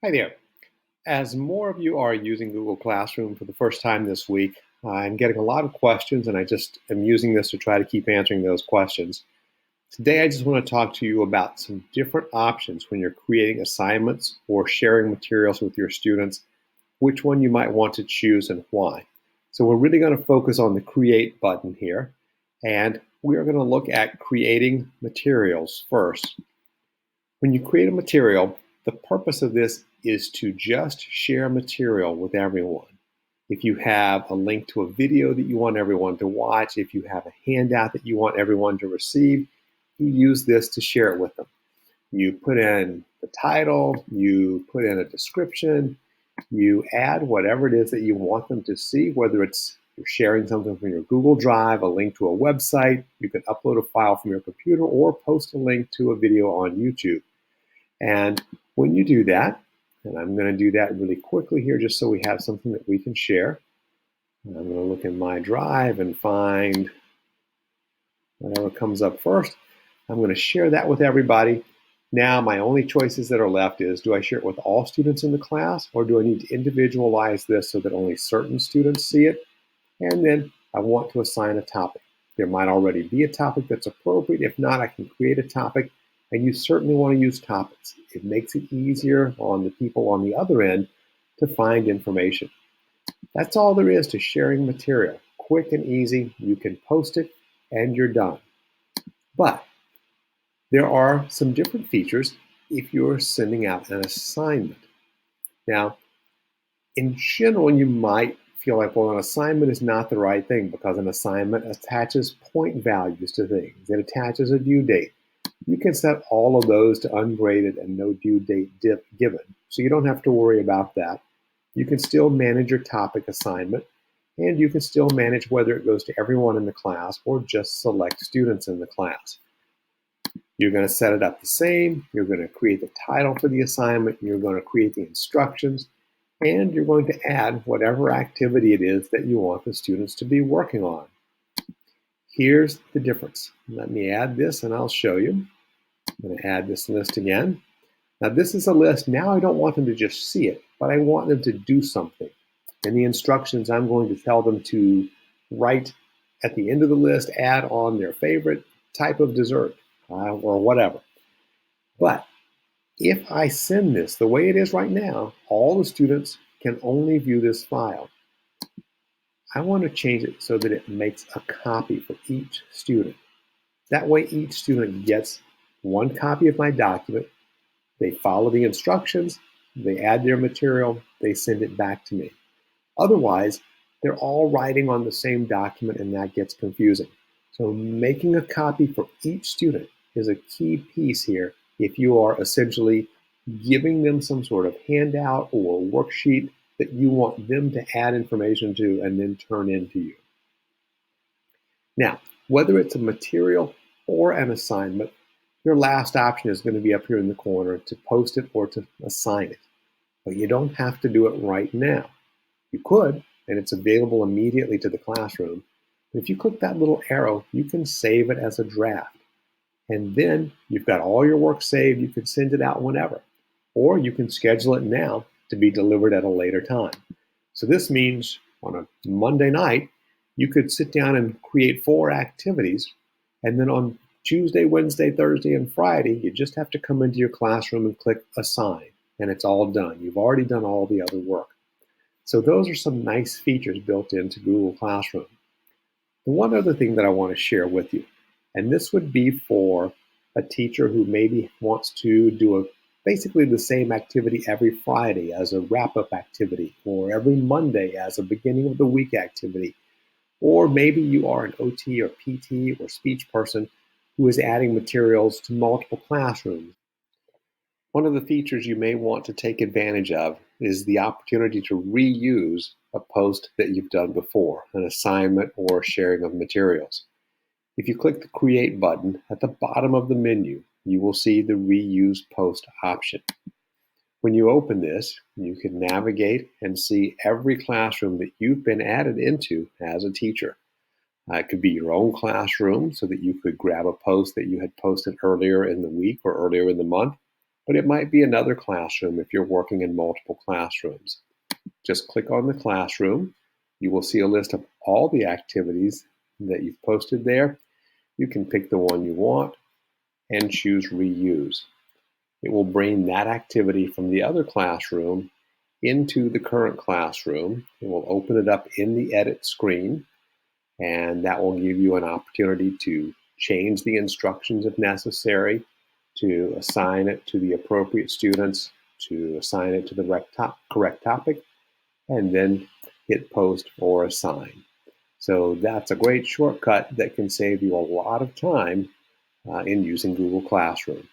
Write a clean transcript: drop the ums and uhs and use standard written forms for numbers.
Hi there. As more of you are using Google Classroom for the first time this week, I'm getting a lot of questions, and I just am using this to try to keep answering those questions. Today, I just want to talk to you about some different options when you're creating assignments or sharing materials with your students, which one you might want to choose and why. So, we're really going to focus on the Create button here, and we are going to look at creating materials first. When you create a material, the purpose of this is to just share material with everyone. If you have a link to a video that you want everyone to watch, if you have a handout that you want everyone to receive, you use this to share it with them. You put in the title, you put in a description, you add whatever it is that you want them to see, whether it's you're sharing something from your Google Drive, a link to a website, you can upload a file from your computer or post a link to a video on YouTube. And when you do that, and I'm going to do that really quickly here just so we have something that we can share. I'm going to look in my drive and find whatever comes up first. I'm going to share that with everybody. Now my only choices that are left is, do I share it with all students in the class, or do I need to individualize this so that only certain students see it? And then I want to assign a topic. There might already be a topic that's appropriate. If not, I can create a topic. And you certainly want to use topics. It makes it easier on the people on the other end to find information. That's all there is to sharing material. Quick and easy. You can post it and you're done. But there are some different features if you're sending out an assignment. Now, in general, you might feel like, well, an assignment is not the right thing because an assignment attaches point values to things. It attaches a due date. You can set all of those to ungraded and no due date given, so you don't have to worry about that. You can still manage your topic assignment, and you can still manage whether it goes to everyone in the class or just select students in the class. You're going to set it up the same. You're going to create the title for the assignment. You're going to create the instructions, and you're going to add whatever activity it is that you want the students to be working on. Here's the difference. Let me add this and I'll show you. I'm going to add this list again. Now this is a list. Now I don't want them to just see it, but I want them to do something. In the instructions, I'm going to tell them to write at the end of the list, add on their favorite type of dessert or whatever. But if I send this the way it is right now, all the students can only view this file. I want to change it so that it makes a copy for each student. That way each student gets one copy of my document. They follow the instructions, they add their material, they send it back to me. Otherwise, they're all writing on the same document and that gets confusing. So making a copy for each student is a key piece here if you are essentially giving them some sort of handout or worksheet that you want them to add information to and then turn into you. Now, whether it's a material or an assignment, your last option is going to be up here in the corner to post it or to assign it. But you don't have to do it right now. You could, and it's available immediately to the classroom. But if you click that little arrow, you can save it as a draft. And then you've got all your work saved. You can send it out whenever. Or you can schedule it now to be delivered at a later time. So this means on a Monday night, you could sit down and create 4 activities. And then on Tuesday, Wednesday, Thursday, and Friday, you just have to come into your classroom and click Assign. And it's all done. You've already done all the other work. So those are some nice features built into Google Classroom. The one other thing that I want to share with you, and this would be for a teacher who maybe wants to do basically the same activity every Friday as a wrap-up activity, or every Monday as a beginning of the week activity, or maybe you are an OT or PT or speech person who is adding materials to multiple classrooms. One of the features you may want to take advantage of is the opportunity to reuse a post that you've done before, an assignment or sharing of materials. If you click the Create button at the bottom of the menu, you will see the Reuse Post option. When you open this, you can navigate and see every classroom that you've been added into as a teacher. It could be your own classroom so that you could grab a post that you had posted earlier in the week or earlier in the month. but it might be another classroom if you're working in multiple classrooms. Just click on the classroom. You will see a list of all the activities that you've posted there. You can pick the one you want and choose reuse. It will bring that activity from the other classroom into the current classroom. It will open it up in the edit screen, and that will give you an opportunity to change the instructions if necessary, to assign it to the appropriate students, to assign it to the correct topic, and then hit post or assign. So that's a great shortcut that can save you a lot of time in using Google Classroom.